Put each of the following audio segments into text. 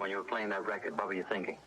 When you were playing that record, what were you thinking?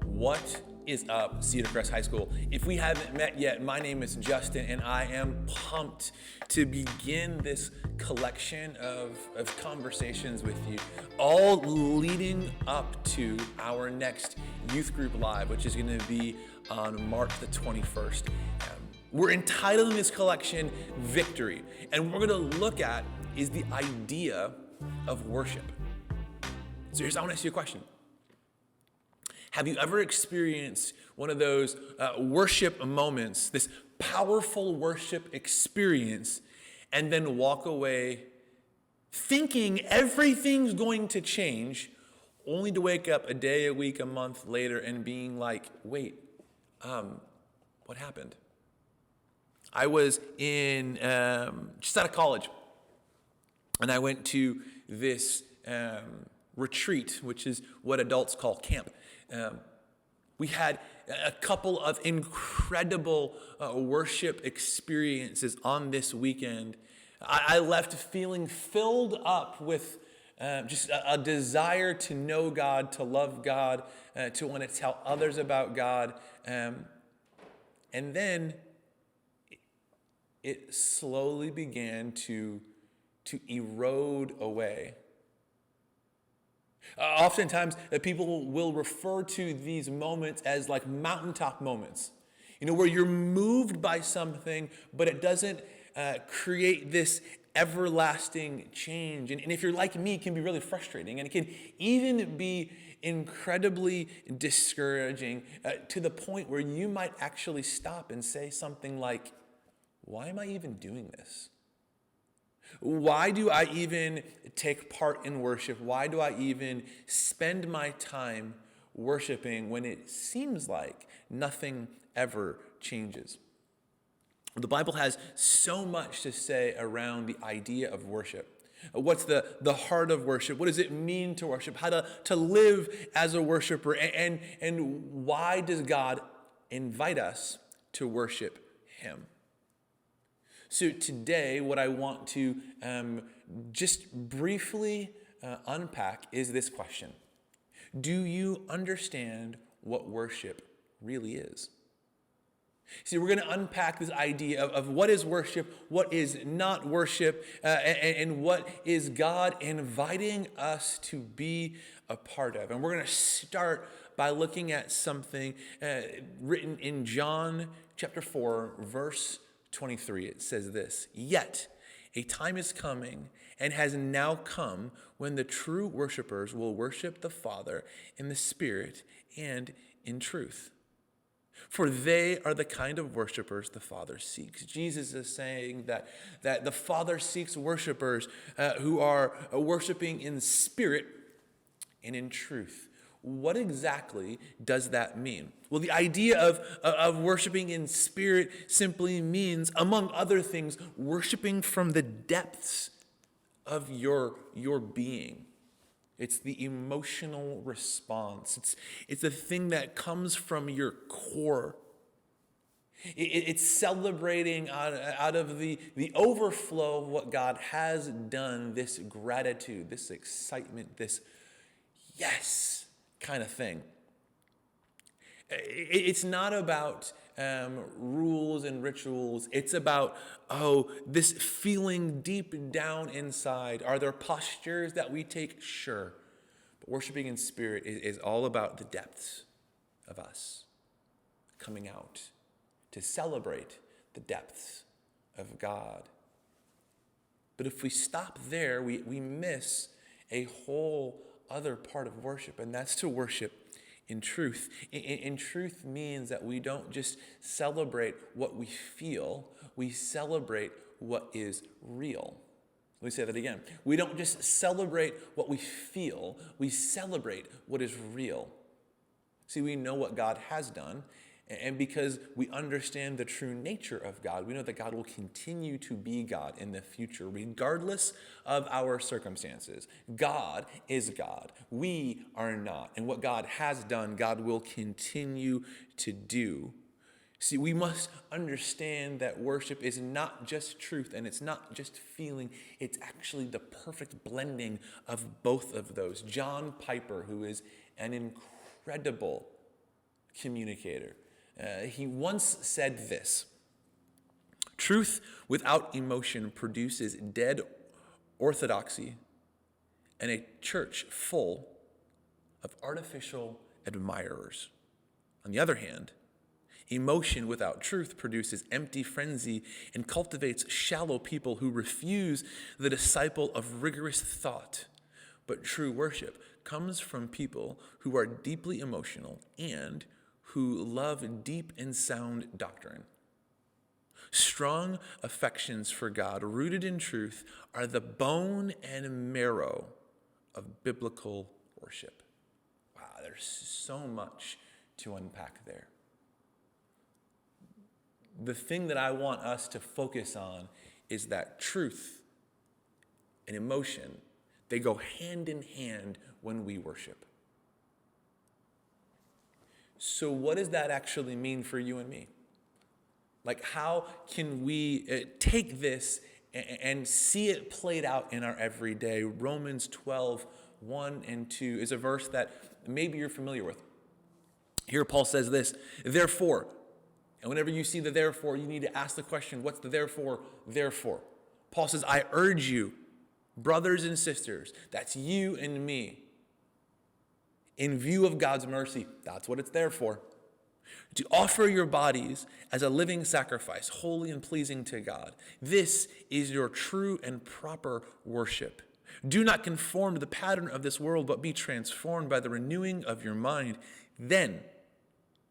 What is up, Cedarcrest High School? If we haven't met yet, my name is Justin, and I am pumped to begin this collection of conversations with you, all leading up to our next youth group live, which is going to be on March the 21st. We're entitling this collection Victory, and what we're going to look at is the idea of worship. So I want to ask you a question. Have you ever experienced one of those worship moments, this powerful worship experience, and then walk away thinking everything's going to change, only to wake up a day, a week, a month later and being like, wait, what happened? I was in just out of college, and I went to this retreat, which is what adults call camp. We had a couple of incredible worship experiences on this weekend. I left feeling filled up with just a desire to know God, to love God, to want to tell others about God. And then it slowly began to erode away. Oftentimes, people will refer to these moments as like mountaintop moments, where you're moved by something, but it doesn't create this everlasting change. And if you're like me, it can be really frustrating, and it can even be incredibly discouraging to the point where you might actually stop and say something like, why am I even doing this? Why do I even take part in worship? Why do I even spend my time worshiping when it seems like nothing ever changes? The Bible has so much to say around the idea of worship. What's the heart of worship? What does it mean to worship? How to live as a worshiper? And why does God invite us to worship Him? So today, what I want to just briefly unpack is this question. Do you understand what worship really is? See, we're going to unpack this idea of what is worship, what is not worship, and what is God inviting us to be a part of. And we're going to start by looking at something written in John chapter 4, verse 23. It says this: "Yet a time is coming and has now come when the true worshipers will worship the Father in the Spirit and in truth. For they are the kind of worshipers the Father seeks." Jesus is saying that the Father seeks worshipers who are worshiping in spirit and in truth. What exactly does that mean? Well, the idea of worshiping in spirit simply means, among other things, worshiping from the depths of your being. It's the emotional response. It's the thing that comes from your core. It's celebrating out of the overflow of what God has done, this gratitude, this excitement, this yes kind of thing. It's not about rules and rituals. It's about, this feeling deep down inside. Are there postures that we take? Sure. But worshiping in spirit is all about the depths of us coming out to celebrate the depths of God. But if we stop there, we miss a whole other part of worship, and that's to worship in truth. In truth means that we don't just celebrate what we feel, we celebrate what is real. Let me say that again. We don't just celebrate what we feel, we celebrate what is real. See, we know what God has done, and because we understand the true nature of God, we know that God will continue to be God in the future, regardless of our circumstances. God is God. We are not. And what God has done, God will continue to do. See, we must understand that worship is not just truth and it's not just feeling. It's actually the perfect blending of both of those. John Piper, who is an incredible communicator, he once said this: truth without emotion produces dead orthodoxy and a church full of artificial admirers. On the other hand, emotion without truth produces empty frenzy and cultivates shallow people who refuse the disciple of rigorous thought. But true worship comes from people who are deeply emotional and who love deep and sound doctrine. Strong affections for God, rooted in truth, are the bone and marrow of biblical worship. Wow, there's so much to unpack there. The thing that I want us to focus on is that truth and emotion, they go hand in hand when we worship. So what does that actually mean for you and me? Like, how can we take this and see it played out in our everyday? Romans 12, 1 and 2 is a verse that maybe you're familiar with. Here Paul says this: therefore, and whenever you see the therefore, you need to ask the question, what's the therefore? Therefore. Paul says, I urge you, brothers and sisters, that's you and me, in view of God's mercy, that's what it's there for, to offer your bodies as a living sacrifice, holy and pleasing to God. This is your true and proper worship. Do not conform to the pattern of this world, but be transformed by the renewing of your mind. Then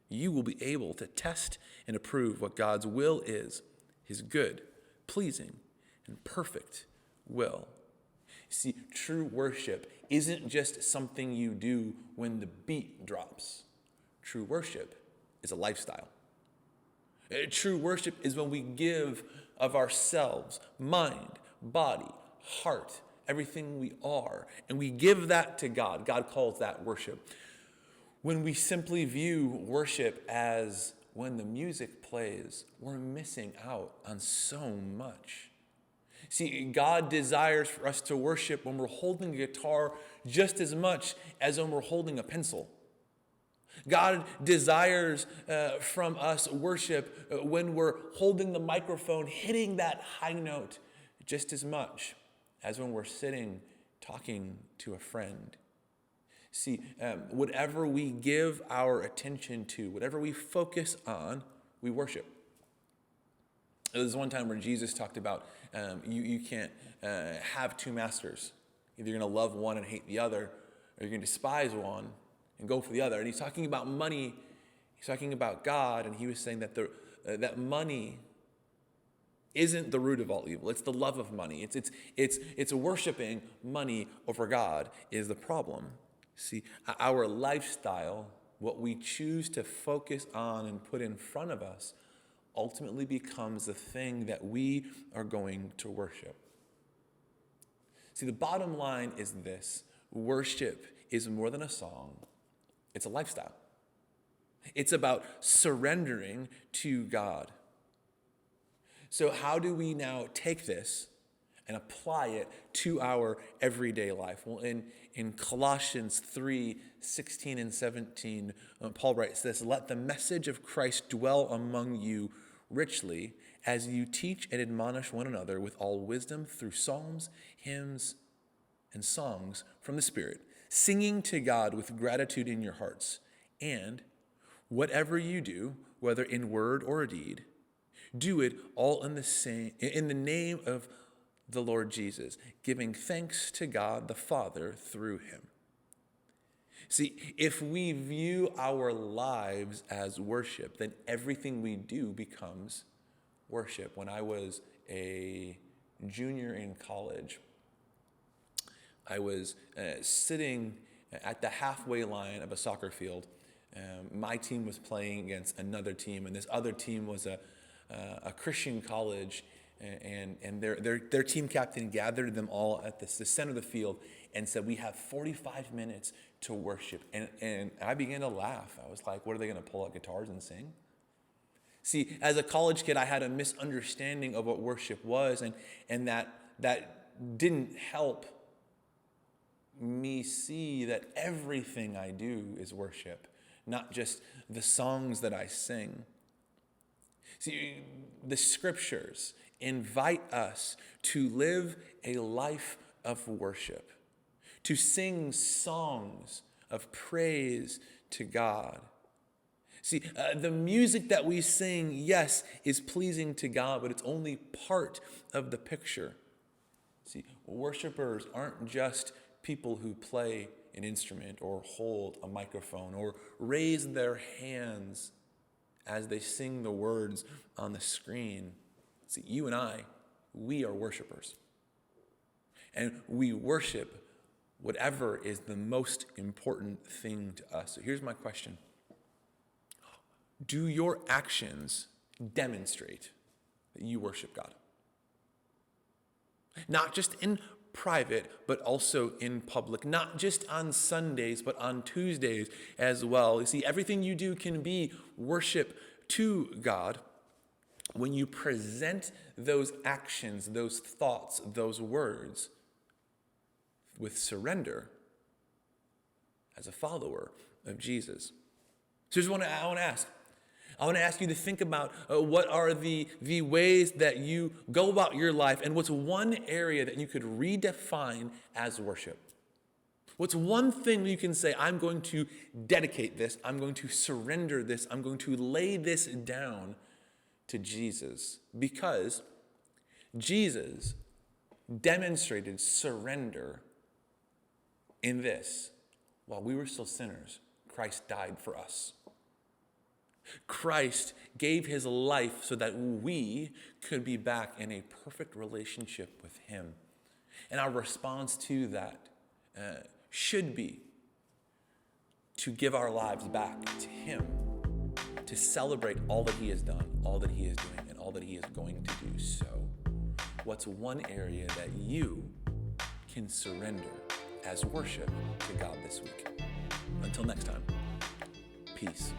you will be able to test and approve what God's will is, his good, pleasing, and perfect will. See, true worship isn't just something you do when the beat drops. True worship is a lifestyle. True worship is when we give of ourselves, mind, body, heart, everything we are, and we give that to God. God calls that worship. When we simply view worship as when the music plays, we're missing out on so much. See, God desires for us to worship when we're holding a guitar just as much as when we're holding a pencil. God desires from us worship when we're holding the microphone, hitting that high note just as much as when we're sitting talking to a friend. See, whatever we give our attention to, whatever we focus on, we worship. There was one time where Jesus talked about you can't have two masters. Either you're going to love one and hate the other, or you're going to despise one and go for the other. And he's talking about money. He's talking about God, and he was saying that that money isn't the root of all evil. It's the love of money. It's worshiping money over God is the problem. See, our lifestyle, what we choose to focus on and put in front of us, ultimately becomes the thing that we are going to worship. See, the bottom line is this: worship is more than a song. It's a lifestyle. It's about surrendering to God. So how do we now take this and apply it to our everyday life? Well, in Colossians 3, 16 and 17, Paul writes this: let the message of Christ dwell among you richly as you teach and admonish one another with all wisdom through psalms, hymns, and songs from the Spirit, singing to God with gratitude in your hearts. And whatever you do, whether in word or deed, do it all in the name of the Lord Jesus, giving thanks to God the Father through him. See, if we view our lives as worship, then everything we do becomes worship. When I was a junior in college, I was sitting at the halfway line of a soccer field. My team was playing against another team, and this other team was a Christian college, and their team captain gathered them all at the center of the field and said, "We have 45 minutes to worship." And I began to laugh. I was like, what are they going to pull out guitars and sing? See, as a college kid, I had a misunderstanding of what worship was, and that didn't help me see that everything I do is worship, not just the songs that I sing. See, the scriptures invite us to live a life of worship, to sing songs of praise to God. See, the music that we sing, yes, is pleasing to God, but it's only part of the picture. See, worshipers aren't just people who play an instrument or hold a microphone or raise their hands as they sing the words on the screen. See, you and I, we are worshipers. And we worship whatever is the most important thing to us. So here's my question. Do your actions demonstrate that you worship God? Not just in private, but also in public. Not just on Sundays, but on Tuesdays as well. You see, everything you do can be worship to God when you present those actions, those thoughts, those words with surrender as a follower of Jesus. So I want to ask you to think about what are the ways that you go about your life, and what's one area that you could redefine as worship? What's one thing you can say, I'm going to dedicate this, I'm going to surrender this, I'm going to lay this down to Jesus? Because Jesus demonstrated surrender in this. While we were still sinners, Christ died for us. Christ gave his life so that we could be back in a perfect relationship with him. And our response to that should be to give our lives back to him, to celebrate all that he has done, all that he is doing, and all that he is going to do. So, what's one area that you can surrender as worship to God this week? Until next time, peace.